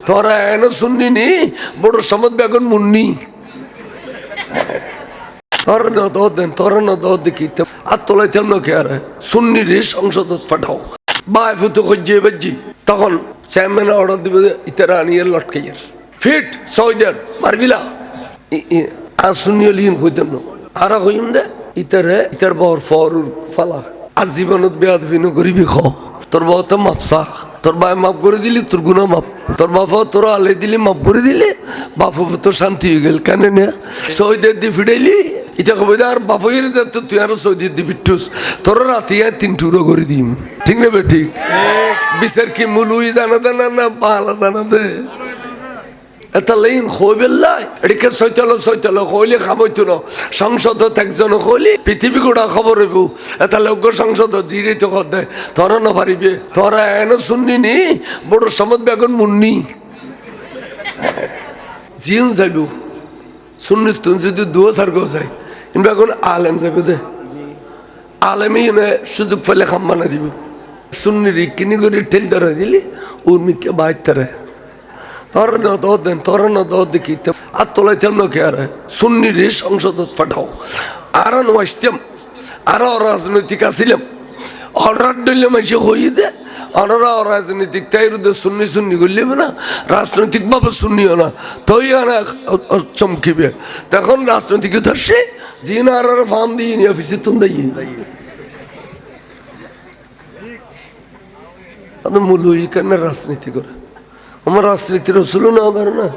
তোরা এনে শুননি নি বড় সমত বেগুন মুন্নি তোরা না দো দেন তোরা না দো দেখি আর তোলাই তেমন কে আর শুননি রে সংসদ পাঠাও বাই ফুতো খুঁজে বাজি তখন চেয়ারম্যান অর্ডার দিবে ইতারা আনিয়ে লটকাইয়ার ফিট সৌদের মারবিলা আর শুনিয়ে লিন হইতাম না আর হইম দে ইতারে ইতার বর ফর ফালা আর জীবনত বেয়াদ বিনু করিবি খ তোর বউ তো মাপসা তোর বাই মাপ করে দিলি তোর গুণা মাপ তোর বাপা তোর আলে দিলি মাপ করে দিলি বাপু তোর শান্তি হয়ে গেল কেন না সৌদের দি ফিডাইলি এটা কবে আর বাপু তুই আর সৌদের দি ফিটুস তোর রাতে 3 টুকরো করে দিম ঠিক না বে ঠিক বিচার কি মুলুই জানা দে না পালা জানা দে এটা লাইন হইবেল্লাই এদিকে সৈতল হইলে খাবইতো না সংসদত একজন হইলে পৃথিবী গোটা খবর হইব এটা লোক সংসদ ধীরে তো দে তোরা না পারিবে তোরা এনে শুননি নি বড় সমত বেগুন মুন্নি জিউন যাইব শুননি তুই যদি দুয়ো সার্গ যায় বেগুন আলেম যাবে দে আলেমই সুযোগ পেলে খাম্বানা দিব শুননি রে কিনি করে ঠেল ধরা দিলি উর্মিকে বাইতারে তোরা না দো দেন তোরা না দো দেখি আর তোলাই তেমন কে আর শুননি রে সংসদ পাঠাও আর নয়তাম আরো রাজনৈতিক আসিলাম অলরাট দিলে মাসে হয়ে দে অনারা রাজনৈতিক তাই শুননি করলে না রাজনৈতিক ভাবে শুনিও না তৈ না চমকিবে তখন রাজনৈতিক ধরছে জিন আর ফার্ম দিয়ে নি অফিসে তুন দাই মূলই কেন রাজনীতি করে আমার রাজনীতির রসুলও না পারে না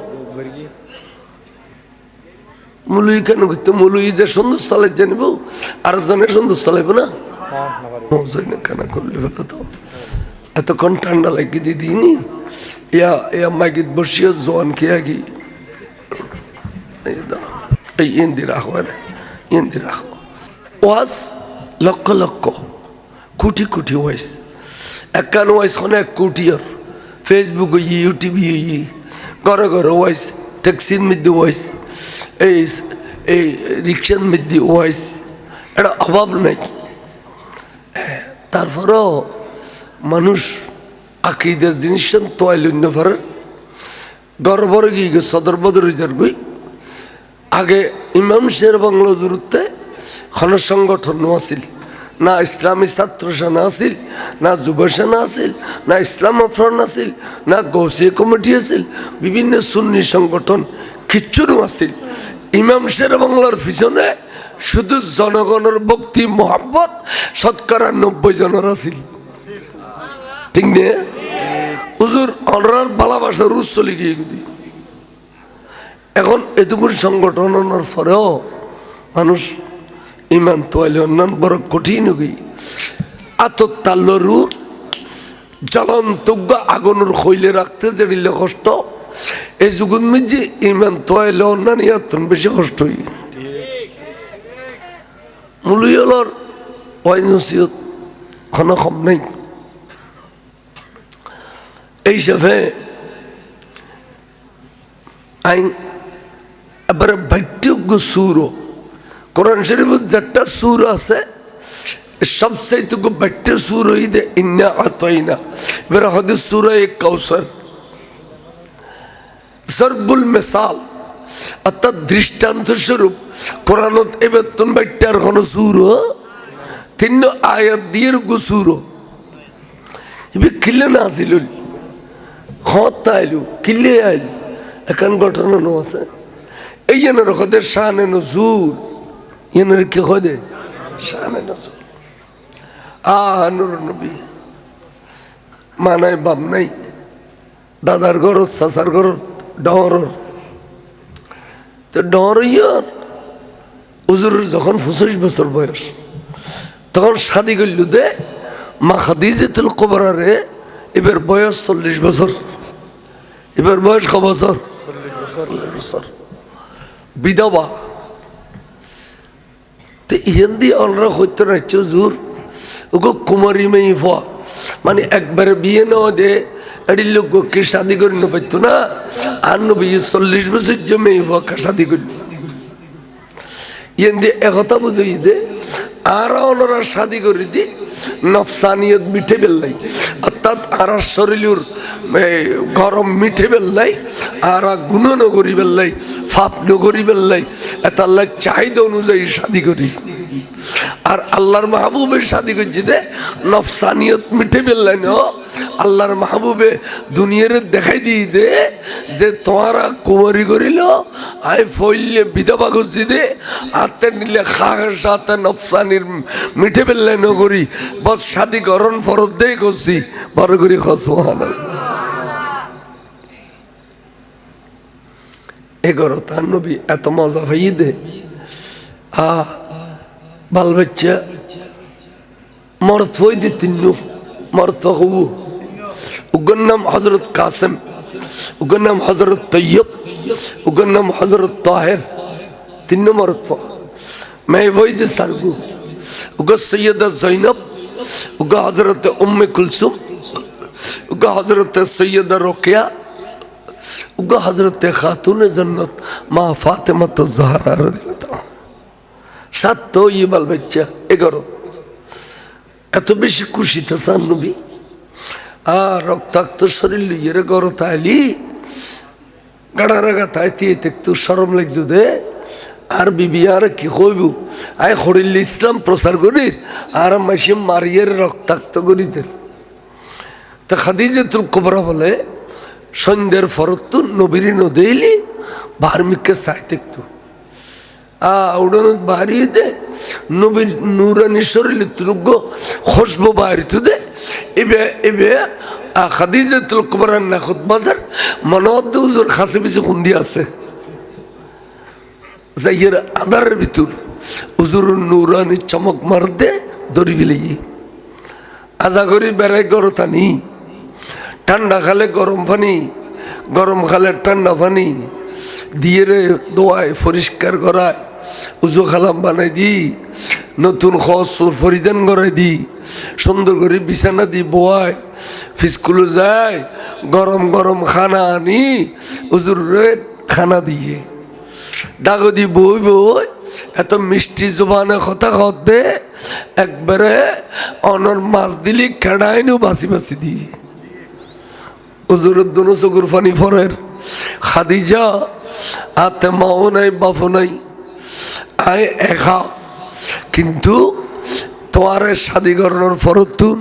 মুলুই কেন করতে মুলুই যে সুন্দর চালাই জানিব আর জনের সুন্দর চালাইব না কেন করলে ফেলো তো এতক্ষণ ঠান্ডা লাগিয়ে দিয়ে দিইনি ইয়া মাগিত বসিয়া জোয়ান খেয়ে গি এই ইন্দি রাখো ইন্দি রাখো ওয়াজ লক্ষ লক্ষ কোটি কোটি ওয়াইস একান ওয়াইস অনেক কোটির ফেসবুক ইউটিউবে ঘরে ঘরে ওয়াইস ট্যাক্সির মধ্যে ওয়াইস এই রিক্সার মধ্যে ওয়াইস এটা অভাব নাই তারপরেও মানুষ আকিদের জিনিস তোয়াইলন্য ফেরার গর্বর গিয়ে সদর বদর গই আগে ইমাম শের বাংলা জুরুতে খন সংগঠন আসিল না ইসলামী ছাত্র সেনা আছিল না যুব সেনা আছিল না ইসলাম আফরন আছিল না গৌসিয়া কমিটি আছিল বিভিন্ন সুন্নি সংগঠন কিচ্ছুরও আছিল ইমাম শের বাংলার পিছনে শুধু জনগণের ভক্তি মোহাম্মত 90% জনের আছিল ঠিক না হুজুর অনরার ভালোবাসা রুজ চলে গিয়ে গেলি এখন এটুকুর সংগঠনের পরেও মানুষ ইমান তোয়ালে অন্যান্য বড় কঠিন গই আততাল্লরুর জ্বলন্ত আগুনের খইলে রাখতে যেদিলে কষ্ট এই যুগুন মিজি ইমান তোয়ালে অন্যান্য ইয়াত্রন বেশি কষ্ট হই মুলুইলর ওয়াইনসিয়ত খানা কম নাই এই হিসাবে আইন এবারে ভাইট্যজ্ঞ সুরও কোরআন শরীফ যেটা সুর আছে সবচেয়ে বাট্য সুর হই দে ইন্না আতাইনা এবার হাদিস সূরা কাউসার সরবুল মিসাল অর্থাৎ দৃষ্টান্ত স্বরূপ কোরআনত এবার তুন বাট্যার কোন সুর তিন আয়াত দিয়ে সুর এবার কিলে না আসিল হত আইলু কিলে আইলু এখন ঘটনা ন আছে এই যেন রকদের শানে নজুর এনার কি হয় দে শানে নজুর নুর নবী মানায় বাপ নাই দাদার ঘর চাচার ঘর ডর তো ডর ইয়ার হুজুরের যখন 25 বছর বয়স তখন শাদি করল দে মা খাদিজাতুল কুবরা রে এবার বয়স 40 বছর এবার বয়স ক বছর 40 বছর বিধবা তো ইহেন দিয়ে অনরা হইতে রাখছে হুজুর ওকে কুমারী মেয়ে ফা মানে একবারে বিয়ে নেওয়া দে এটি লোককে শাদি করে না পারতো না আর নবী 40 বছর যে মেয়ে ফা শাদি করি ইহেন দিয়ে একথা বুঝাই দে আর ওনারা শাদি করে দি নফসানিয়ত মিঠে বেললাই অর্থাৎ আর শরীরের গরম মিঠে বেললাই আর গুণ নগরী বেললাই ফাপ নগরী বেললাই এত আল্লাহ চাহিদা অনুযায়ী শাদি করি আর আল্লাহর মাহবুবের শাদি করছি দে নফসানিয়ত মিঠে বেললাই ন আল্লাহর মাহবুবে দুনিয়ার দেখাই দিয়ে দে যে তোমারা কুমারী করিল আই ফইলে বিধবা করছি দে আত্মে নিলে খাগের সাথে নফসানির মিঠে বেললাই নগরী বস শাদি করণ ফরত দেই করছি বড় করি খসওয়ান এগারো তার নবী এত মজা হইয়ে দে বাল বাচ্চা মরত হই দে তিন মরত হবু উগর নাম হজরত কাসেম উগর নাম হজরত তৈয়ব উগর নাম হজরত তাহের তিন মরত मैं वही दे सारगु उगा सैयदा ज़ैनब उगा हजरत उम्मे कुलसुम उगा हजरत सैयदा रुकिया उगा हजरत खातून जन्नत माँ फातिमा तो ज़हरा रज़ियल्लाहु अन्हा सात तो ये बाल बच्चा एगारो এত বেশি খুশি থাসান নবী আর রক্তাক্ত শরীর লিয়ে রে গরো তাইলি গাড়া রাগা তাইতে একটু শরম লাগতো দে আর বিবি আর কি কইব আই খড়িল ইসলাম প্রচার করি আর মাসে মারিয়ের রক্তাক্ত করিতে তা খাদিজাতুল কুবরা বলে সন্ধ্যের ফরত নবীর নদেইলি বার্মিককে চাইতে একটু উড়ানো বাড়িয়ে দে নবীর নুরানি শরীরে তুলগ খুশবু বাড়িতে দে এবে এবে খাদিজাতুল কুবরার নাখত বাজার মনদ হুজুর খাসে বেশি খুন্দি আছে যাইয়ের আদারের ভিতর হুজুর নুরানি চমক মার দে দড়ি ফেলে আজা করি বেড়াই গরতানি ঠান্ডা খালে গরম পানি গরম খালে ঠান্ডা পানি দিয়ে রে দোয়ায় পরিষ্কার করায় উজু খালাম বানাই দি নতুন খসুর পরিধান করাই দি সুন্দর করে বিছানা দি বোয়ায় স্কুলে যায় গরম গরম খানা আনি উজুর রে খানা দিয়ে ডাগো দি বই বই এত মিষ্টি জবানে কথা কবে একবারে অনর মাছ দিলি খেড়াইনু বাসি বাসি দি উজুরের দুনো চকুর ফানি ফরের খাদিজা আতে মাও নাই বাপও নাই আয় একা কিন্তু তোমার শাদি করানোর ফরতুন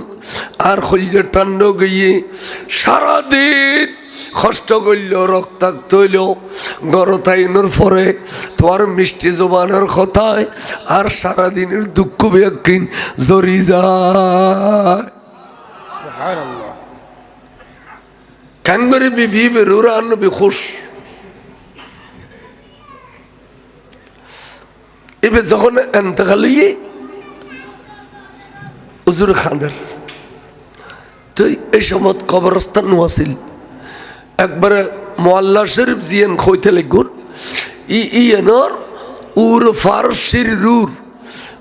আর খলিজের টান্ড গিয়ে সারাদিন কষ্ট করল রক্তাক্ত হইল গরতাইনের পরে তোমার মিষ্টি জবানের কথায় আর সারাদিনের দুঃখ ব্যাকিন জরি যায় কেন করে বিবি বেরোর আর নবী খুশ এবার যখন এন্তেকাল হইয়ে হুজুর খানের তো এই সময় কবরস্থান নোয়াছিল একবারে মোয়াল্লা শরীফ জিয়ান খইতে লাগুন ইয়েনর উর ফারসির রুর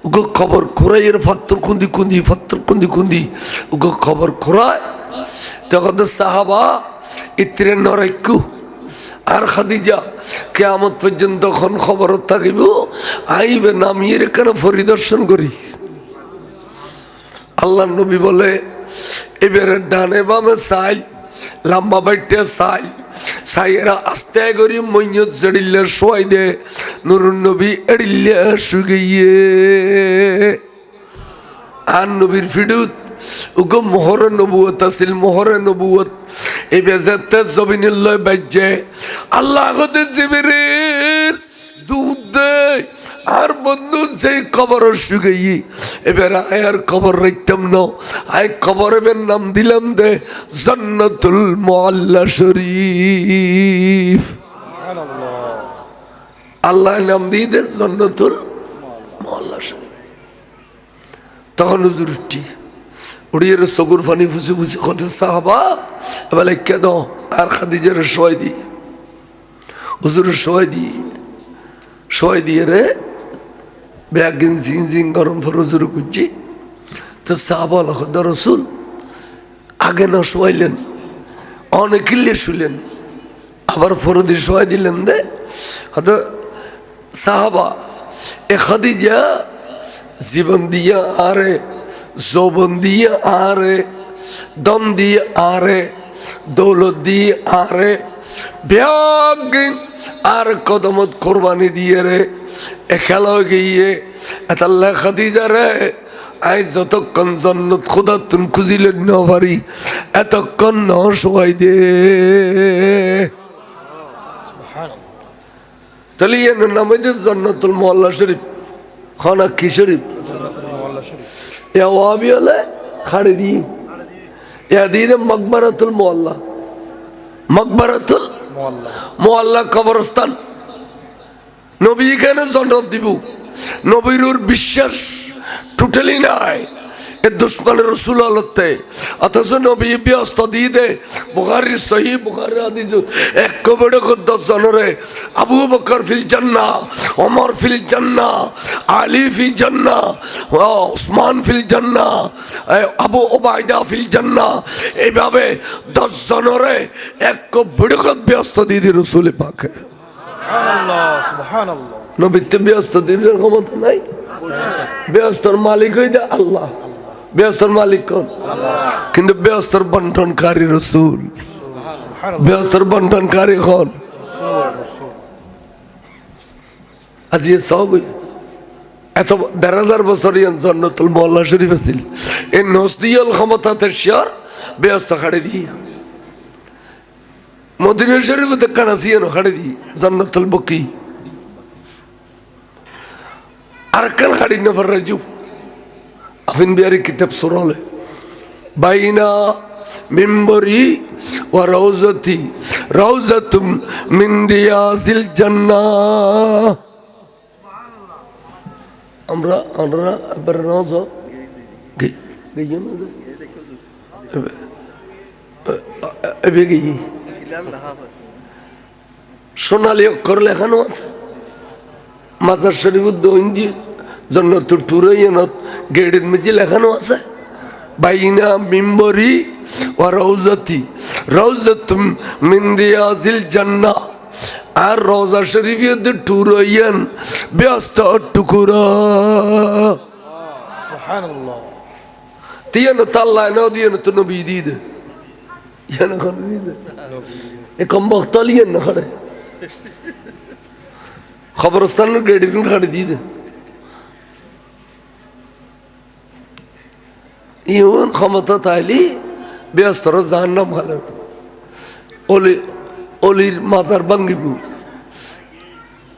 উগো খবর খোরাইয়ের ফাত্তর খুন্দি খুন্দি ফাত্তর খুন্দি খুন্দি উগো খবর খোরায় তখন সাহাবা ইত্রে নরাইকু আর খাদিজা কিয়ামত পর্যন্ত খন খবর থাকিব আইবে নামিয়ে কেন পরিদর্শন করি আল্লাহ নবী বলে এবারে ডানে বামে সাইল লম্বা বাইটে সাইল সাইয়েরা আস্তে করি মৈয়ত জড়িলে শোয়াই দে নুরুন নবী এড়িলে শুগিয়ে আর নবীর ফিডুত উগো মোহর নবুয়ত আছিল মোহরে নবুয়ত এই বেজাতে জমিনুল্লাহ বাজ্যে আল্লাহ গতে জিবরিল দুধ দে আর বন্ধু সেই কবর শুগিয়ে এবার আয়ার কবর রাখতাম না আয় কবরের নাম দিলাম দে জান্নাতুল মুআল্লা শরীফ আল্লাহ নাম দিয়ে দে জান্নাতুল মুআল্লা শরীফ তখন হুজুর উঠি উড়িয়ে চকুর পানি ফুসে ফুসে কত সাহাবা এবার কেন আর খাদিজার শোয়াই দি হুজুরের শোয়াই দিয়ে রে ব্যাগিন জিং জিং গরম ফর হুজুর করছি তো সাহাবা লখদা রসুল আগে না শোয়াইলেন অনেকিলে শুলেন আবার ফরদি শোয়াই দিলেন দে হয়তো সাহাবা এ খাদিজা জীবন দিয়া আরে যৌবন দিয়ে আরে, দম দিয়ে আরে, দৌলত দিয়ে আরে, ব্যাগিন আর কদমত কোরবানি দিয়ে রে এ খেলা গিয়ে এতাল্লা খাদিজা রে আই যতক্ষণ জন্নত খোদা তুন খুঁজিলে ন পারি এতক্ষণ ন শোয়াই দে। তাহলে ইয়ে নামে যে জন্নতুল মোহাল্লা শরীফ খানা কি শরীফ এ ওয়াবি হলে খাড়ে দিয়ে এ দিয়ে মকবরাতুল মোহাল্লা, মকবরাতুল মোহাল্লা কবরস্থান। নবী এখানে জন্নত দিব, নবীর বিশ্বাস টোটালি নাই এ দুশ্মনের রসুল আলতে, অথচ নবী ব্যস্ত দিয়ে দে বুখারীর সহিহ বুখারীর হাদিস এক কবড়ে 10 জনরে আবু বকর ফিল জান্নাহ, ওমর ফিল জান্নাহ, আলী ফিল জান্নাহ, ওসমান ফিল জান্নাহ, আবু ওবায়দা ফিল জান্নাহ, এইভাবে 10 জনরে এক কবড়ে ব্যস্ত দিয়ে দি রসুল পাকে। সুবহানাল্লাহ সুবহানাল্লাহ। নবীতে ব্যস্ত দিয়ে ক্ষমতা নাই, ব্যস্তর মালিক হইতে আল্লাহ, ব্যস্তর মালিক কোন? কিন্তু ব্যস্তর বন্টনকারী রসুল, ব্যস্তর বন্টনকারী কোন? আজ সব এত 1,500 বছর জন্নতুল মোহাল্লা শরীফ আছিল এই নজদিয়াল ক্ষমতাতে শেয়ার ব্যস্ত খাড়ে দিয়ে মদিনা শরীফ দেখা নাসিয়ানো খাড়ে দিয়ে জন্নতুল বকি আরকান খাড়ি নফর রাজু আফিন বিহারি কিতাব সুরলে বাইনা মিম্বরি ওয়া রাউজাতি রাউজাতুম মিন রিয়াজিল জান্নাহ। আমরা বরনাজ গিয়ে না এবে গিয়ে সোনালী অক্ষর লেখানো আছে মাজার শরীফ দইন দিয়ে জন্নতুল টুরাইয়ানত গেটের মধ্যে লেখানো আছে বাইনা মিম্বরি ওয়া রাউজাতি রাউজাতুম মিন রিয়াজিল জান্নাহ। আর রওজা শরীফে টুরাইয়ান ব্যস্ত টুকুরা সুবহানাল্লাহ।তিয়ানো তাল্লায় ন দিয়ে তো নবী দিয়ে দে ইয়ানা কোন দিয়ে দে এ কম বক্তালিয়ান না খড়ে খবরস্থানের গেটের কোন খাড়ে দিয়ে দে ইউন ক্ষমতা তাইলি ব্যস্তর জাহান্নাম ভালো অলি অলির মাজার ভাঙ্গিব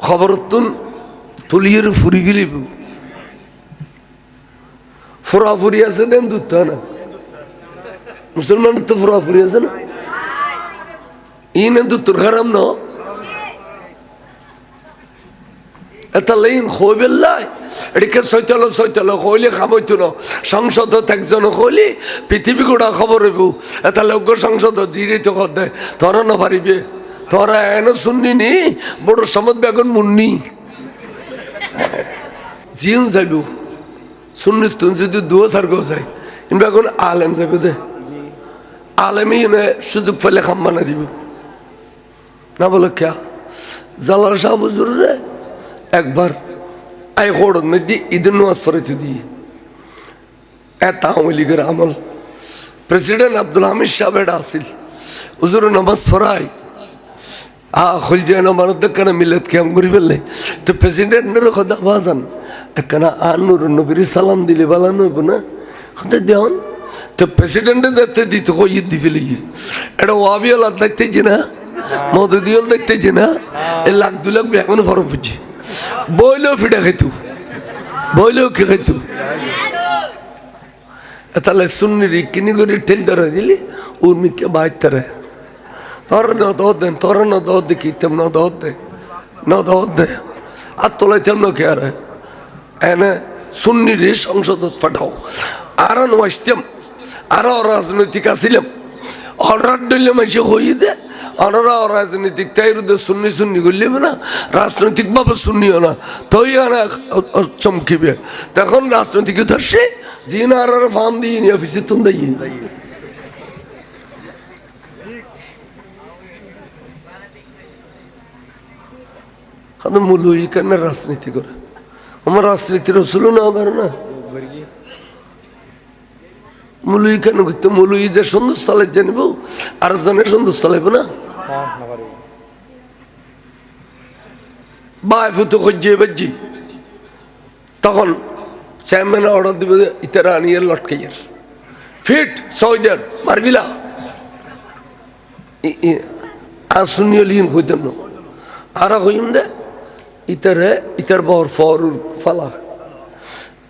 খবর তুলিয়ে ফুরি গেলিব ফুরাফুরি আছে দেন দুধ না মুসলমানের তো ফুরাফুরি আছে না ইনে দুধ খারাপ ন এটা লাইন খোবেল্লাই এদিকে সৈতালো কইলে খাবইতো না সংসদ একজন কইলি পৃথিবী গোড়া খবর হইব এটা লোক সংসদ দিয়ে তো দে তোরা না পারিবে তোরা এন শুননি নি বড় সমত বেগুন মুন্নি জিউন যাইব শুননি তুই যদি দুয়ো সার্গ যায় কিন্তু এখন আলেম যাবে দে আলেমই সুযোগ পেলে খাম্বানা দিব না বলো ক্যা জালাল শাহ হুজুর রে একবার আই হোড়ন মধ্যে ঈদের নামাজ পড়াইতে দিয়ে এত আওয়ামী লীগের আমল প্রেসিডেন্ট আব্দুল হামিদ সাহেব এটা আসিল হুজুর নামাজ পড়াই খুল যায় না মানুষ দেখানা মিলেত কেম করি ফেললে তো প্রেসিডেন্টের কথা বাজান একখানা আনুর নবীর সালাম দিলে বালানো হইব না কথা দেন তো প্রেসিডেন্টের দেখতে দিত ঈদ দি ফেলে এটা ওয়াবিওয়ালা দেখতেছি না মদুদিওল দেখতেছি না এই লাখ 2 লাখ এখনো ফরম বুঝছি বইলেও ফিটা খাইতু বইলেও কে খাইতু তাহলে সুন্নির কিনি করে ঠেল ধরে দিলি উর্মিকে বাইতারে তোরা ন দোদ দেন তোরা ন দোদ দেখি তেম ন দোদ দে আর তোলাই তেম কে আর এনে সুন্নির সংসদ পাঠাও আর নইস্তাম আরো রাজনৈতিক আসিলাম অলরাট দিলে মাসে হই দে অনারা রাজনৈতিক তাইরুদে সুন্নি করলে না রাজনৈতিকভাবে শুনিও না তৈ আনা চমকিবে তখন রাজনৈতিক ধরছে জিন আর ফার্ম দিয়ে নি অফিসে তুন দাই মূল কেন রাজনীতি করে আমার রাজনীতির রসুল না আবার না মুলুই কেন করতে মুলুই যে সুন্দর চালাই জানিব আর জনের সুন্দর চালাইব না বাই ফুতো খুঁজে বাজি তখন চেয়ারম্যান অর্ডার দিবে ইতারা আনিয়ে লটকাইয়ার ফিট সৌদের মারবিলা আর শুনিয়ে লিন হইতেন না আর হইম দে ইতারে ইতার বর ফর ফালা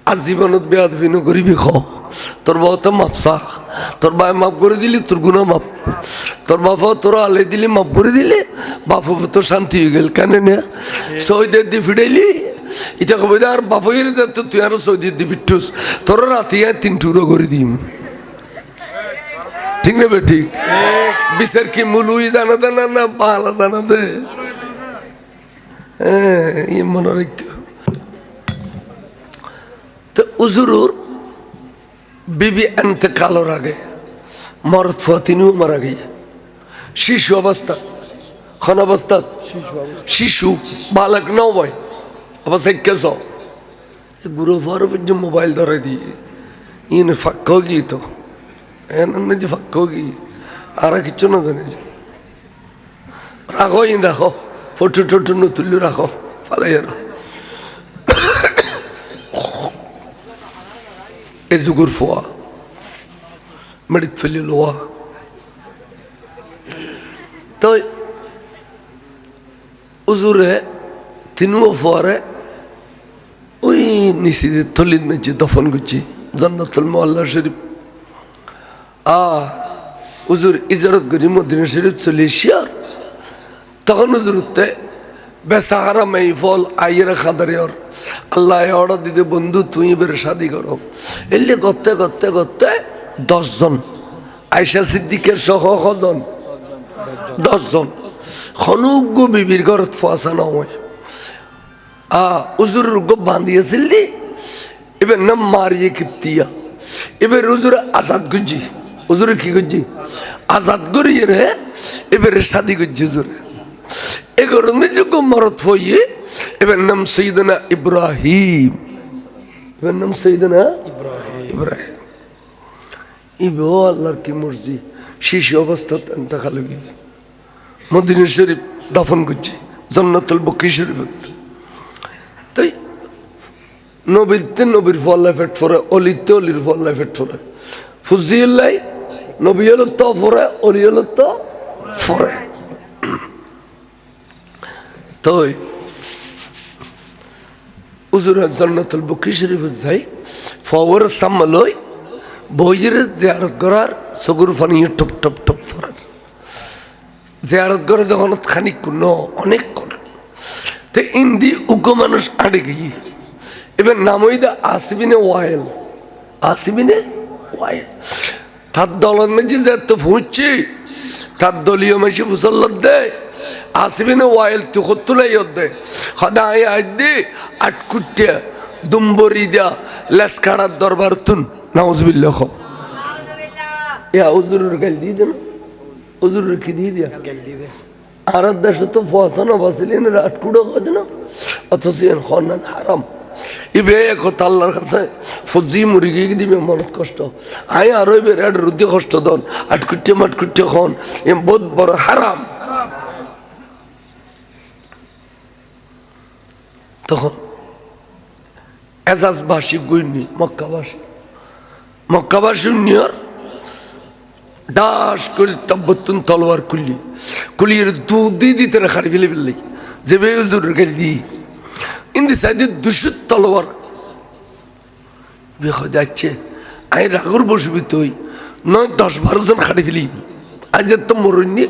আর জীবনত বেয়াদ বিন গরিবি খ তোর বাবা তো মাপসা তোর বাবা মাপ করে দিলি তোর গুণা মাপ তোর বাবা তোর আলে দিলি মাপ করে দিলি বাপু তোর শান্তি হয়ে গেল কেন না সৌদের দি ফিটাইলি এটা কবে আর বাপের তুই আরো সৌদের দি ফিটুস তোর রাতে 3 টুকরো করে দিম ঠিক না বে ঠিক বিচার কি মুলুই জানা দে না পালা জানা দে হ্যাঁ মনে রাখ তো উজুরুর বিবি এতেকালের আগে মরদ ফুয়া তিনিও মারা গিয়ে শিশু অবস্থা খন অবস্থা শিশু বালক নয় অবস্থা কেস গুরু ফুয়ার যে মোবাইল ধরে দিয়ে ইয়ে ফাঁক গিয়ে তো যে ফাঁক গিয়ে আর কিচ্ছু না জানে রাখো ইন রাখো ফটো টটো তুললে রাখো ফালাই রাখো এ যুগুর ফুয়া মেডিত ফেলি লোয়া তো উজুরে তিনিও ফুয়ারে ওই নিশিদের থলিদ মেচে দফন করছি জান্নাতুল মোয়াল্লা শরীফ উজুর ইজারত করি মদিনা শরীফ চলে শিয়ার তখন উজুরতে বেসাহারা মেইফল আইয়েরা খাদারিয়র আল্লাহ অর্ডার দিতে বন্ধু তুই এবার শাদি করো এলে করতে করতে করতে 10 জন আয়সা সিদ্দিকের সহ কজন 10 জন খনুগ্য বিবির ঘরত ফসা নয় উজুর রুগ্য বাঁধিয়েছিল দি এবার নাম মারিয়ে কিপ্তিয়া এবার উজুর আজাদ গুজি উজুরে কি করছি আজাদ করিয়ে রে এবারে শাদি করছি উজুরে এ কারণে যোগ্য মরত হইয়ে এবার নাম সৈয়দনা ইব্রাহিম এবার নাম সৈয়দনা ইব্রাহিম ইবো আল্লাহর কি মর্জি শিশু অবস্থা এতেকাল গিয়ে মদিনা শরীফ দাফন করছি জান্নাতুল বকি শরীফ তাই নবীতে নবীর ফল্লা ফেট ফরে অলিতে অলির ফল্লা ফেট ফরে ফুজিল্লাই নবী হলো তো ফরে অলি হলো তো ফরে তো উজুরে জান্নাতুল বকি শরীফ যাই ফওয়ার সামলই বইয়ের জিয়ারত করার সগুর ফানি টপ টপ টপ ফরার জিয়ারত করে তখন খানিকক্ষণ অনেকক্ষণ তো ইন্দি উগ্র মানুষ আড়ে গিয়ে এবার নামই দা আসিবিনে ওয়াইল আসিবিনে ওয়াইল তার দলের মেঝে যে তো ফুঁচছি তার দলীয় মেশি ফুসল্লত দেয় আসিবিনে ওয়াইল তুই হতুলাই দে সদায় আজ দি আটকুটিয়া দুম্বরি দিয়া লেসকাড়ার দরবার তুন নাউজুবিল্লাহ ইয়া উজুরের গাল দিয়ে দেন উজুরের কি দিয়ে দিয়া আর দেশে তো ফসানো বাসিলেন আটকুড়ো হয় না অথচ হনান হারাম ইবে কথা আল্লাহর কাছে ফজি মুরগি দিবে মনত কষ্ট আই আরো এবার এর রুদ্দি কষ্ট দন আটকুটে মাটকুটে খন এ বহুত বড় হারাম তখন এজাজবাসী গুইনি মক্কাবাসী নিয়র ডাস করে তব্বতুন তলোয়ার কুলিয়ের দুধ দিতে খাড়ি ফেলে ফেললি যে বেজুর গেল দি ইন্দি সাইডে 200 তলোয়ার বেখ যাচ্ছে আই রাগর বসবি তুই 9-10-12 জন খাড়ি ফেলি আজ তো মরুননি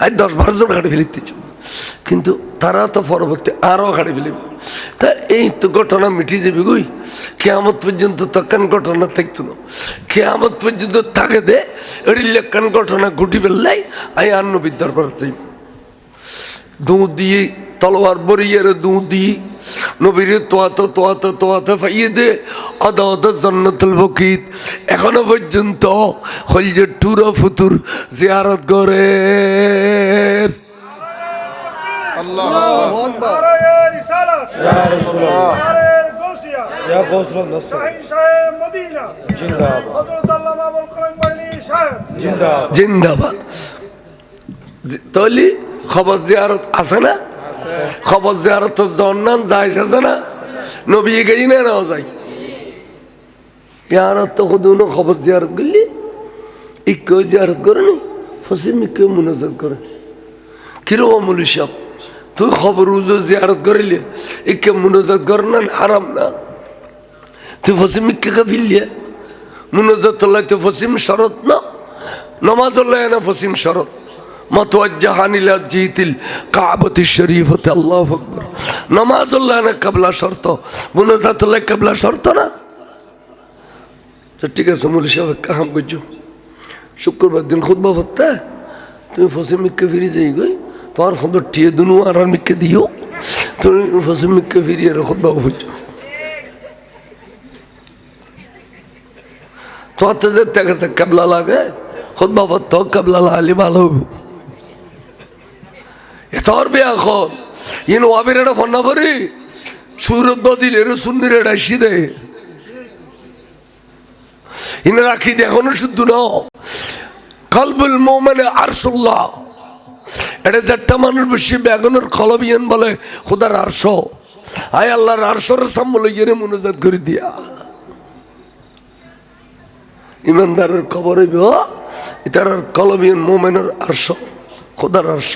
আজ 10-12 জন খাড়ি ফেলিতে কিন্তু তারা তো পরবর্তী আরও খাড়ি ফেলিবে তা এই তো ঘটনা মিটি যাবি গই কেয়ামত পর্যন্ত তখন ঘটনা থাকতো না কেয়ামত পর্যন্ত থাকে দে এরিলেখান ঘটনা ঘটি ফেললাই আই আর নবীর দরবার চাই দুধ দিয়ে তলোয়ার বরিয়ে দুধ দিয়ে নবীর তোয়াতে ফাইয়ে দে আদা জান্নাতুল বকিত এখনো পর্যন্ত হলজে টুরা ফুতুর জিয়ারত করে আল্লাহু আকবার মদিনা ইয়া গৌসুল দস্ত শাহিন সাহেব মদিনা জিন্দাবাদ হযরত আল্লামা আবুল কালাম বাইনি সাহেব জিন্দাবাদ জিন্দাবাদ। তাহলে খবর জিয়ারত আছে না? খবর জিয়ারত তো জন্নান যাইস আছে না? নবী গেই না নাও যাই ইয়ারত তো খুদুনো খবর জিয়ারত করলি ইকেও জিয়ারত করে নি ফসিম ইকেও মুনাজাত করে কিরকম মুলি সাহেব তুই খবর উজো জিয়ারত করিলে ইকে মুনাজাত কর না হারাম না? তুই ফসিম ইকে ফিরলিয়ে মুনাজাত তো ফসিম শরত না নমাজ না ফসিম শরত متوجهان إلى جهة الكعبة الشريفة الله أكبر نماز الله أنا قبل شرطه منازعة الله قبل شرطنا ঠিক আছে মৌলী সাহেব কাম করছো শুক্রবার দিন খুতবা হতে তুমি ফসিম মিক্কে ফিরে যাই গই তোমার ফোন টিয়ে দুনু আর মিক্কে দিও তুমি ফসিম মিক্কে ফিরিয়ে খুতবা হচ্ছো তোমার তো দেখতে গেছে কেবলা লাগে খুতবা হতো কেবলা লাগলে ভালো এতর বে এখন ইন ওয়াবির এটা ফন্না করি সুরত দিলে সুন্দর এটা দে ইন রাখি এখনো শুদ্ধ ন কলবুল মোমেনে আরসুল্লাহ এটা যেটা মানুষ বেশি বেগুনের কলবিয়ান বলে খুদার আরশ আয় আল্লাহর আরশর সামনে গিয়ে মনোজাত করে দিয়া ইমানদারের খবর হইব এটার কলবিয়ান মোমেনের আরশ খুদার আরশ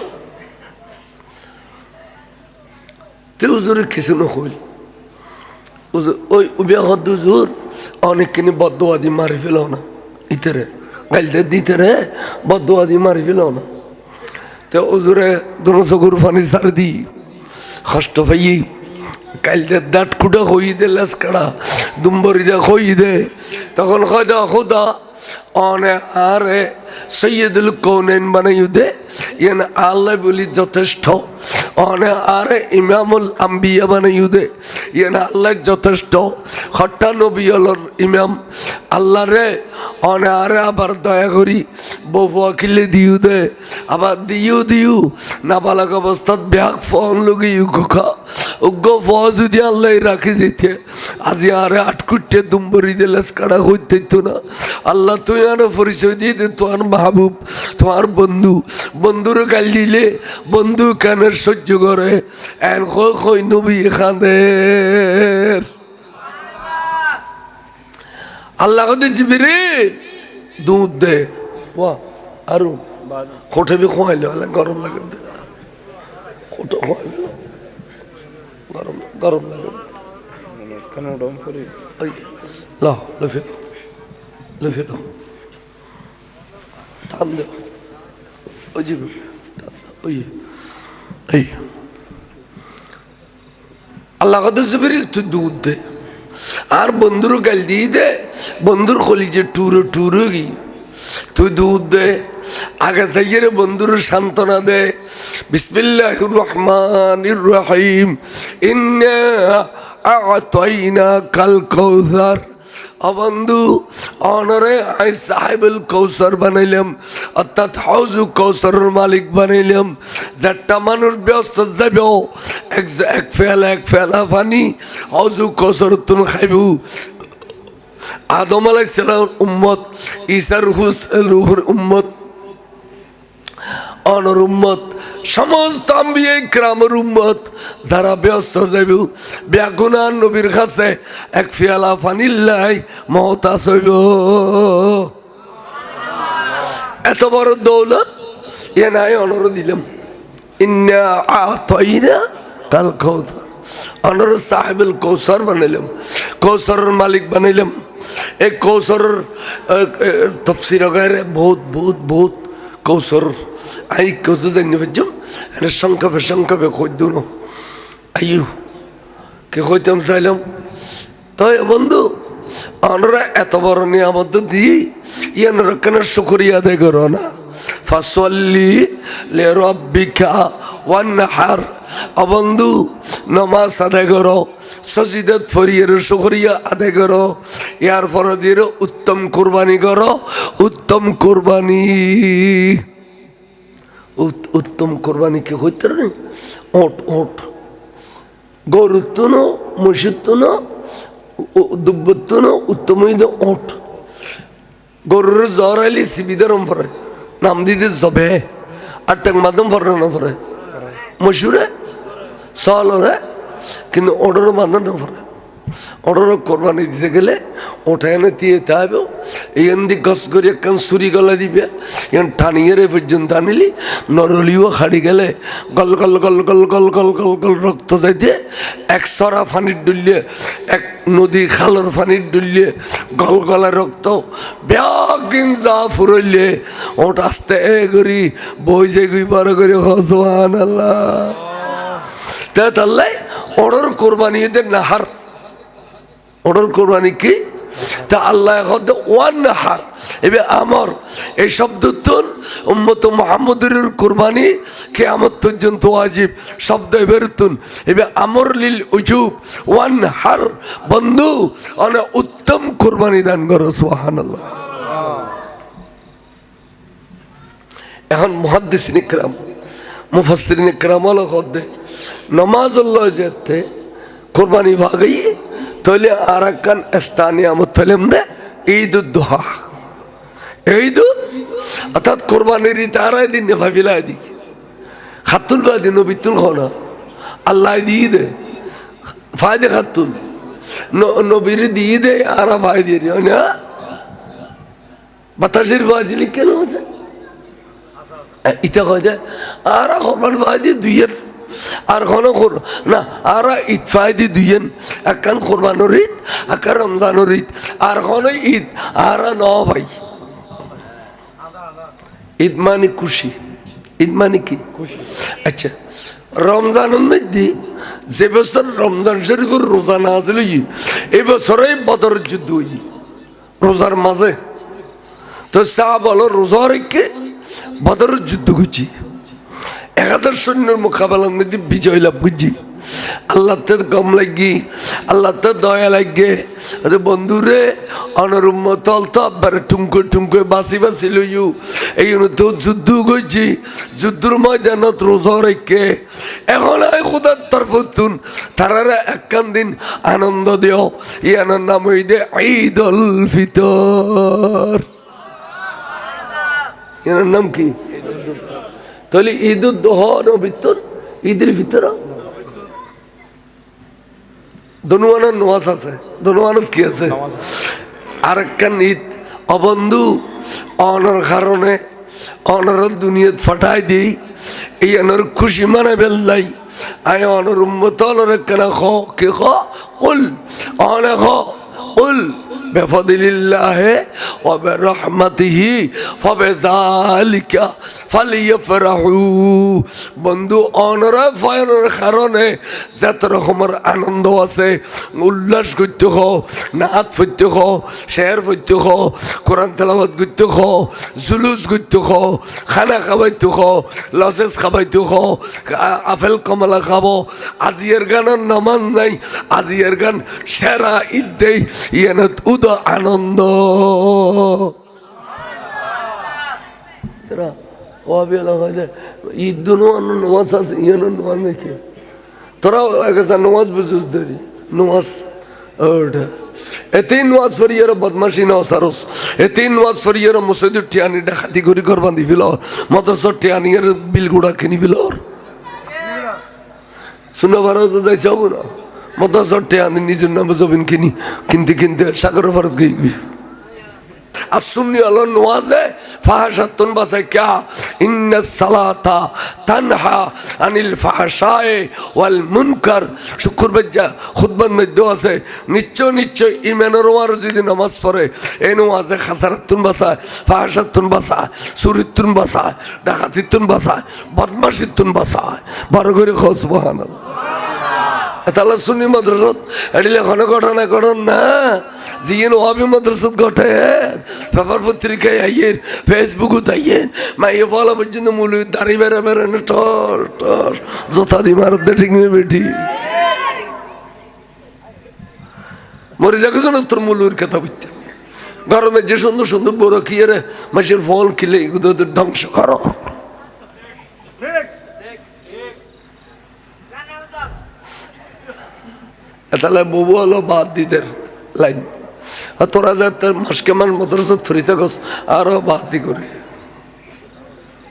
হুজুরে কিছু নকইল ওই উবিয়া হদ হুজুর অনেকখিনি বদুয়াদি মারি ফেলাও না ইতারে গাইলতে দিতে রে বদুয়াদি মারি ফেলাও না তো হুজুরে দুনো চকুর পানি সার দি কষ্ট পাই কাইলতে দাঁত কুটা হই দে লাস কাড়া দুম্বরি দে হই দে তখন খোদা খোদা অনে আরে সৈয়দুল কৌনাইন বানাইও দে ইয়ান আল্লাহ বলি যথেষ্ট অনে আরে ইমামুল আম্বিয়া বানাইও দে ইয়ান আল্লাহ যথেষ্ট হট্টা নবী হলর ইমাম আল্লাহ রে অনে আরে আবার দয়া করি বউ আকিলে দিও দে আবার দিও নাবালক অবস্থাত ব্যাগ ফোন লগিও গোখা উগ্র ফোয়া যদি আল্লাহ রাখি যেতে আজি আরে আটকুটে দুম্বরি দে লাস কাড়া হইতে না আল্লাহ তুই আরো পরিচয় দিয়ে দে তোমার মাহবুব তোমার বন্ধুরে গাল দিলে বন্ধু কানের সহ্য করে এন কই নবী খাদের আল্লাহ কদে জিবিরে দুধ দে বাহ আরো কোঠে বি খোয়াইলে গরম লাগে কোটো খোয়াইলে গরম লাগে কেন ডম ফরি ওই লা লফিলো টান দে ওই জিবি ওই এই আল্লাহ কদে জিবিরিল তুই দুধ দে আর বন্ধুর গাল দিয়ে দে বন্ধুর কলিজে টুরো গি তুই দুধ দে আগে যাইয়ে বন্ধুর সান্ত্বনা দে বিসমিল্লাহির রহমানির রহিম ইন্না আ'তাইনাকাল কাউসার বন্ধু অনরে আই সাহেবুল কৌসর বানাইলাম অর্থাৎ হাউজু কৌসরের মালিক বানাইলাম যেটা মানুষ ব্যস্ত যাবে এক ফেলা পানি হাউজু কৌসর তুমি খাইব আদম আলাইহিস সালাম উম্মত ঈসা রুহুর উম্মত অনর উম্মত সমস্ত আম্বিয়া ইকরামের উম্মত যারা ব্যস্ত যাইব বেগুনা নবীর কাছে এক ফিয়ালা পানিল্লাই মহতাজ হইব এত বড় দৌলত এ নাই অনর দিলাম ইন্না আ'তাইনা কাল কাউসার অনর সাহেবুল কৌসর বানাইলাম কৌসরের মালিক বানাইলাম এই কৌসরের তফসির গায়ে বহুত কৌসর আই কৌসর জানি হচ্ছম এটা সংক্ষেপে কইদুন আইয়ু কে কইতাম চাইলাম তাই বন্ধু আমরা এত বড় নিয়ামত দিই ইয়ানোর কেন শুকরিয়া আদায় করো না ফাসল্লি লে রব্বিকা ওয়ানহার বন্ধু নমাজ আদায় করো সজিদত ফরিয়ের শুকরিয়া আদায় করো ইয়ার পরে দিয়ে উত্তম কোরবানি করো উত্তম কোরবানি কে হইতে ওট গরুর তুনো মসজিদ তুনো দুব্বত্তন উত্তম ওট গরুর জ্বর আইলে সিবিদারম পরে নাম দিতে জবে আর টাক মাধ্যম পরে না পরে মশুরে সহলরে কিন্তু ওটার বান্ধব না পরে ওটারও কোরবানি দিতে গেলে ওটা এনে দিয়ে হবে এখান দিয়ে গছ করে একখান সুরি গলা দিবে এখন টানিয়ে রে পর্যন্ত আনিলি নরলিও খাড়ি গেলে গল গল গল গল গল গল গল গল রক্ত যাইতে এক সরা ফানির ডুললে এক নদী খালর ফানির ডুললে গল গলা রক্ত ব্যাগিন যা ফুরইলে ওটা আস্তে এ করি বইছে গুই বড় করে হসবান আল্লাহ তাহলে ওর কোরবানি এদের নাহার ওটার কোরবানি কি তা আল্লাহ ওয়ান নাহার এবার আমার এই শব্দ তুন উম্মত মুহাম্মদের কোরবানি কিয়ামত পর্যন্ত ওয়াজিব শব্দ বেরতুন এবার আমর লিল উজুব ওয়ান হার বন্ধু অনেক উত্তম কোরবানি দান করো সুবহানাল্লাহ। এখন মুহাদ্দিসিন ইকরাম মুফাসসিরিন ইকরাম হলো কদ্দে নামাজুল্লাহ যেতে কোরবানি ভাগাই তাহলে আর একখান স্থানীয় আমতলেম দে ঈদ উদ্দোহা ঈদ অর্থাৎ কোরবানির ঈদ আড়াই দিন ভাবিলাই দি খাতুন ফায়দি নবিতুল হনা আল্লাহ দিয়ে দে ফায়দে খাতুন নবীর দিয়ে দে আর ফায়দি না বাতাসের ফায়দি কেন আছে ইটা কয় যে আর কোরবান ফায়দি দুইয়ের আর কোনো না আর ঈদ ফায়দি দুইয়েন একখান কোরবানোর ঈদ একখান রমজানোর ঈদ আর কোনো ঈদ আর ন ভাই ঈদ মানে খুশি ঈদ মানে কি খুশি আচ্ছা রমজানের মধ্যে যে বছর রমজান শরীফের রোজা না আসল এই বছরে বদর যুদ্ধ রোজার মাঝে তো চা বলো রোজা রেখে বদর যুদ্ধ করছি 1000 সৈন্যের মোকাবেলার মধ্যে বিজয় লাভ বুঝছি আল্লাহ গম লাগি আল্লাহ দয়া লাগে বন্ধুরে অনরুম্মত তো আব্বার টুমকো টুমকো বাসি বাসি লইও এই তো যুদ্ধ করছি যুদ্ধর ময়দানত রোজা রেখে এখন খোদার তরফতুন তারারা একখান দিন আনন্দ দিও ইয়ানোর নাম হই দে ঈদ উল ফিতর ইয়ানোর নাম কি তাহলে ঈদ উদ্দোহর ভিতর ঈদের ভিতর দনুয়ানোর নোয়াজ আছে দনুয়ানোর কি আছে আর একখান ঈদ অবন্ধু অনর কারণে অনর দুনিয়াত ফাটাই দিই এই অনর খুশি মানে বেল্লাই আয় অনর উম্মত অনর একখানা খ কে খ উল অনে খ উল বেফদিলিল্লাহি ওয়া বিরহমাতিহি ফাবিযালিকা ফালিয়াফরাহু বন্ধু অনরা ফায়নের কারণে যত রকমের আনন্দ আছে উল্লাস করতে হ নাচ করতে হ শের করতে হ কোরআন তেলাওয়াত করতে হ জুলুস করতে হ খানা খাবাইতে হ লজেস খাবাইতে হ আপেল কমলা খাবো আজিয়ের গানের নামান নাই আজিয়ের গান সেরা ঈদ দেই ইয়ানত আনন্দ ঈদ নামাজ আছে ইয়ানো নামাজ নাকি তোরাও একটা নামাজ বুঝুস ধরি নামাজ ওটা এতেই নামাজ ফরিয়ার বদমাসি না সারস এতেই নামাজ ফরিয়ার মসজিদের টিয়ানি ডাকাতি করি কর বান্ধি ফিল মদরসর টিয়ানির বিলগুড়া কিনি ফিল শুনে ভারত যাইছে হবো না মদরসর টিয়ানি নিজের নামে জমিন কিনি কিনতে কিনতে সাগর ভারত গই গই আর সুন্নি হলো নওয়াজে ফাহাশাতুন বাসে ক্যা ইন্নাস সালাতা তানহা আনিল ফাহশায়ে ওয়াল মুনকার শুক্রবার যা খুতবার মধ্যে আছে নিশ্চয় ইমানের ওয়ার যদি নামাজ পড়ে এই নওয়াজে খাসারাতুন বাসায় ফাহাশাতুন বাসায় চুরিতুন বাসায় ডাকাতিতুন বাসায় বদমাশিতুন বাসায় বড় করে খো সুবহানাল্লাহ তাহলে সুন্নি মাদ্রাসত এডিলে কোনো ঘটনা ঘটন না জিয়েন ওয়াবি মাদ্রাসত ঘটে পেপার পত্রিকায় আইয়ের ফেসবুকত আইয়েন মাইয়ে বলা পর্যন্ত মূল দাঁড়ি বেড়ে বেড়ে না টর টর জোতা দি মারত দে ঠিক নেই বেটি মরে যাকে যেন তোর মূলুর কথা বুঝতে গরমে যে সুন্দর সুন্দর বড় কিয়ে রে মাসের ফল কিলে এগুলো ধ্বংস করো তাহলে বউ হলো বাদ দিদের লাইন আর তোরা যা মাসকে মাস মদ্রাসা থরি থাকস আরো বাতি করে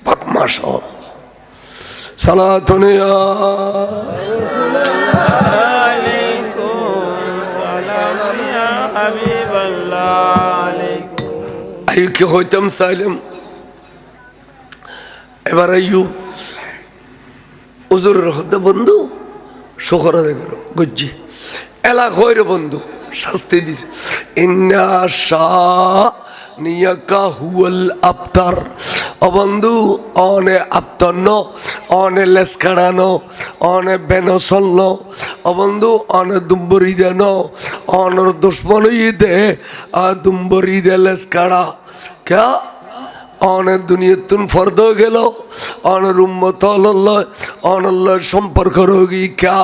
পাক মাস সালাতুনিয়া আইকে হইতাম চাইলাম এবার আইয়ু উজুরের হতে বন্ধু শোকরা দেখো গজ্জি এলাক হইরে বন্ধু শাস্তি দির ইন্না শানিয়াকা হুয়াল আবতার অবন্ধু অনে আবতন্ন অনে লেসকাড়ানো অনে বেনসল্ল অবন্ধু অনে দুম্বরি দেন অনর দুশ্মনই দে দুম্বরি দে লেসকাড়া ক্যা অনের দুনিয়াতুন ফর্দ গেল অনের উম্মত অনল্লার সম্পর্ক রোগী ক্যা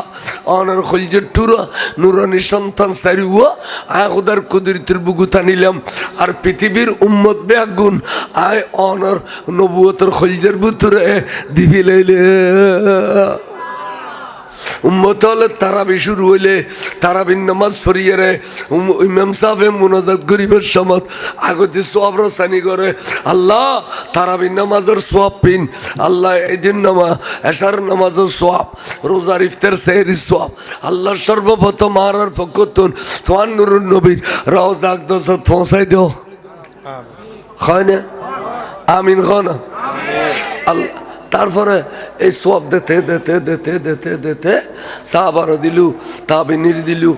অনের খলজের টুরা নুরানি সন্তান সারিয়া আয় খুদার কুদরতের বুগুতা নিলাম আর পৃথিবীর উম্মত ব্যাগুন আয় অনর নবুয়তের খলজের ভিতরে দিবি লাইলে উম্মত হলে তারাবি শুরু হইলে তারাবির নামাজ পড়িয়ে রে ইমাম সাহেব মুনাজাত গরিবের সমত আগতে সোয়াব রসানি করে আল্লাহ তারাবির নামাজের সোয়াব পিন আল্লাহ এদিন নামা এশার নামাজের সোয়াব রোজার ইফতার সেহরির সোয়াব আল্লাহ সর্বপ্রথম মারার পক্ষতুন তোমার নুরুন নবীর রওজা আকদস পৌঁছাই দিও হয় না আমিন খ না আল্লাহ তারপরে এই সব দিতে দিতে দিতে দিতে দিতে সাহাবারও দিলু তাবিনির দিলু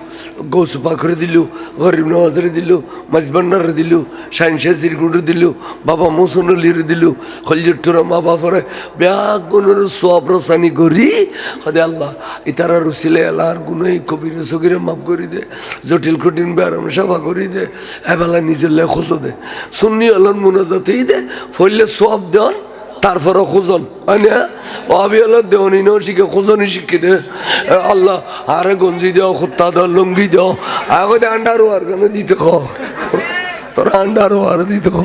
গৌস পাখরে দিলু গরিব নওয়াজরে দিলু মাঝবান্ডারে দিলু সাইন্সের গুঁড়ো দিলু বাবা মুসনলির দিলু খলজুট্টুরা মা বাপরে ব্যাগ গুণের সব রসানি করি হদে আল্লাহ ইতারা রুসিলে আল্লাহর গুণই কবিরে সগিরে মাফ করি দে জটিল কঠিন ব্যারাম সাফা করি দে এবেলা নিজের লে খোঁজো দে সুন্নি আল্লাহর মুনাজাতেই দে ফইলে সব দেন তারপরে খোঁজন হয় না অবি আল্লাহ দেওয়ানি ন শিখে খোঁজনি শিখি দে আল্লাহ আরে গঞ্জি দেও খুত্তা দাও লুঙ্গি দাও আগে আন্ডারও আর কেন দিতে খ তোরা আন্ডারও আর দিতে খ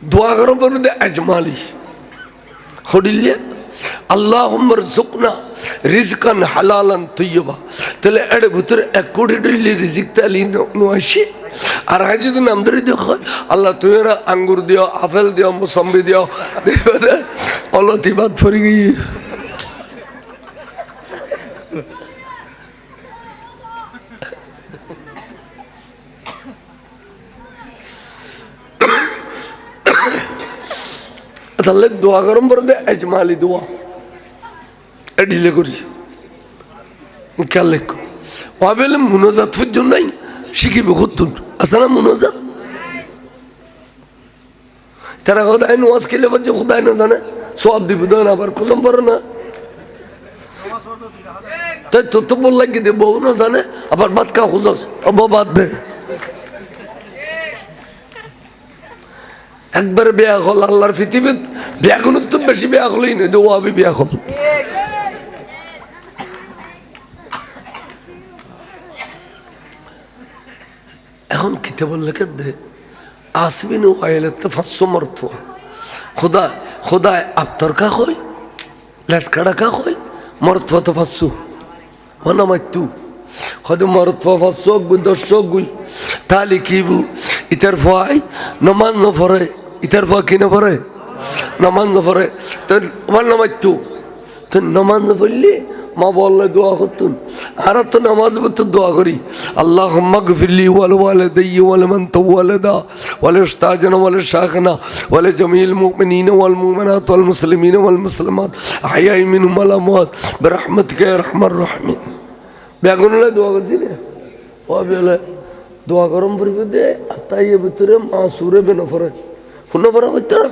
দোয়া করো করে দে আজমালি হডিল্লে আল্লাহুম্মা রযুকনা রিজকান হালালান তাইয়্যিবা তাহলে এর ভিতরে 1 কোটি ডলি রিজিক তালি নয়শি আর আজ যদি নাম ধরে দেখো আল্লাহ তুইরা আঙ্গুর দিও আপেল দিও মুসাম্বি দিও দেবে অলতি বাদ পড়ে গই তাহলে দোয়া করম বলে দে আজমালি দোয়া এডিলে করি খেয়াল লেখো ওয়াবেলে মুনাজাত পর্যন্ত নাই শিখিব খুতুন আছে না মুনাজাত তারা খোদায় নোয়াজ খেলে বলছে খোদায় না জানে সব দিব দেন আবার খতম পড়ে না তাই তো তো বল লাগি দে বউ না জানে আবার ভাত খা খুঁজস বউ বাদ দে একবার বিয়া হল আল্লাহর পৃথিবীত বিয়া কোনো তো বেশি বিয়া হলেই নয় ও আমি বিয়া হল এখন খেতে বললে কে দে আসবিন ওয়াইলে তো ফাঁসো মর্ত খোদা খোদায় আপ্তর কা হয় লেসকাড়া কা হয় মর্ত তো ফাঁসো মনা মাইতু খদে মর্ত ফাঁসো গুই দর্শক গুই তাহলে কিবু ইতার ভয় নমান ন পড়ে ইতার ভয় কি না পড়ে নমান ন পড়ে তো আমার নামাইতু তো নমান ন পড়লি মা বললে দোয়া করতুন আর তো নামাজ পড়তে দোয়া করি আল্লাহুম্মা গফিরলি ওয়াল ওয়ালিদাইয়ি ওয়াল মান তাওয়ালাদা ওয়াল ইস্তাজানা ওয়াল শাখানা ওয়াল জামিল মুমিনিনা ওয়াল মুমিনাত ওয়াল মুসলিমিনা ওয়াল মুসলিমাত আহইয়াই মিনহুম ওয়াল আমওয়াত বিরহমাতিকা ইয়া আরহামার রাহিমিন বেগুনলে দোয়া করছি না ও বেলে দোয়া গরম পড়বে দে আত্মাইয়ের ভিতরে মাসুরে বেনা পড়ে শুনে পড়া করতে না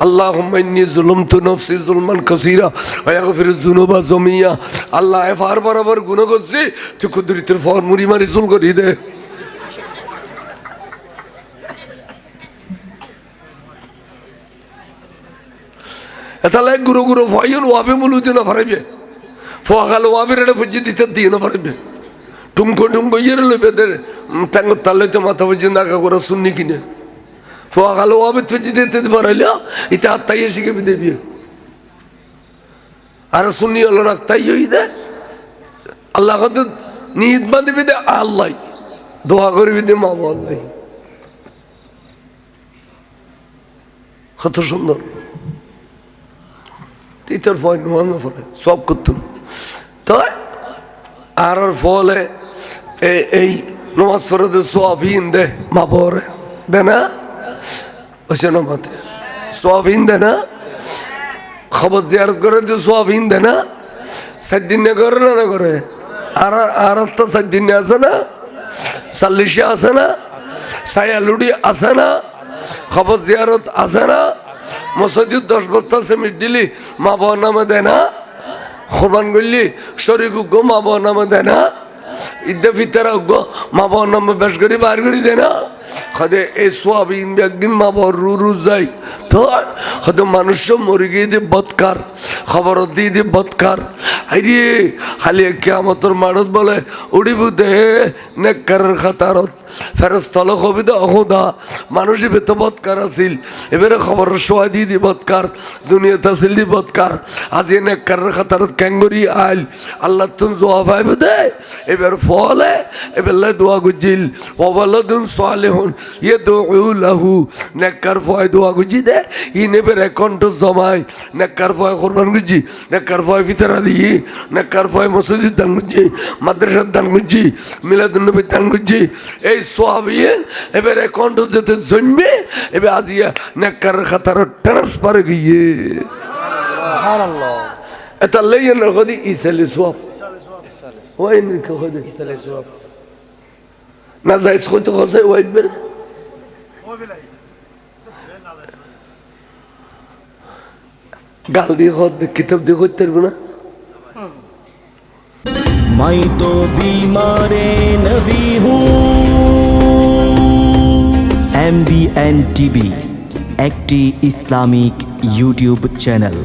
আল্লাহুম্মা ইন্নী যুলমতু নাফসি যুলমান কাসীরা ওয়া ইয়াগফিরুয যুনুবা জামিয়া আল্লাহ এফার বরাবর গুনাহ করছি তুই কুদরতের ফর মুড়ি মারি চুল করি দে এতালে গুরু গুরু ভয়ন ওয়াবে মুলুতে না পারবে ফোয়াগাল ওয়াবের এটা ফুজি দিতে দিয়ে না পারবে টুমকো টুমকো ইয়ে লইবে দে ট্যাঙ্গ তালে তো মাথা পর্যন্ত আগা করে শুননি কিনে ফোয়াগালো অবিত দিতে পারাইল এটা আত্মাই শিখে দেবি আর শুনি হলো রাখতাই হই দে আল্লাহ কত নিহিত বাঁধিবি দে আল্লাহ দোয়া করবি দে মা আল্লাহ কত সুন্দর তিতার ফয় নোয়ানো পরে সব করতুন তো আর ফলে এই নমাজ পড়ে দে সোয়াবিন দে মা বরে দে না ওসে নমাতে সোয়াবিন দে না খবর জিয়ারত করে যে সোয়াবিন দে না 7 দিন করে না করে আর তো 7 দিন আছে না 40 আছে না সায়ালুডি আছে না খবর জিয়ারত আছে না মসজিদ 10 বস্তা সিমেন্ট দিলি মা বাবার নামে দেয় না কোরবান করলি শরীর গো মা বাবার নামে দেয় না ঈদে ফিতরা গো মা বাবার নামে বেশ করে বার করে দেয় না খাদে এই সোয়াবিন একদিন মা বাবার রু যায় তো হয়তো মানুষ মরে গিয়ে দিয়ে বৎকার খবর দিয়ে দিয়ে বৎকার আরে খালি কেয়ামতর মারত বলে উড়িব দে নেককারের খাতারত ফেরস্তল কবিতা অহদা মানুষই বেত বৎকার আছিল এবারে খবর সোয়া দিয়ে দি বৎকার দুনিয়াতে আছিল দি বৎকার আজি নেককারের খাতারত ক্যাঙ্গরি আইল আল্লাহ তুন জোয়া পাইব দে এবার ফলে এবার দোয়া গুজিল ওয়ালাদুন সালেহুন ইয়াদউ লাহু নেককার ফয় দোয়া গুজি দে ই নেবের অ্যাকাউন্ট জমাই নেককার ফয় কুরবান গুজি নেককার ফয় ফিতরা দিয়ে নেককার ফয় মসজিদ দান গুজি মাদ্রাসার দান গুজি মিলাদুন নবী দান গুজি এই সোয়াবিন এবার অ্যাকাউন্ট যেতে জন্মে এবার আজিয়া নেককার খাতার ট্রান্সফার গিয়ে সুবহানাল্লাহ এটা লইয়েন কদি ইসালে সোয়াব ওই নিকে কদি ইসালে সওয়াব না যাইস কত কসে ওয়াইট বের গাল দিয়ে হদ কিতাব দিয়ে করতে পারবো না मैं तो बीमार नबी हूँ MBN TV একটি ইসলামিক ইউটিউব চ্যানেল।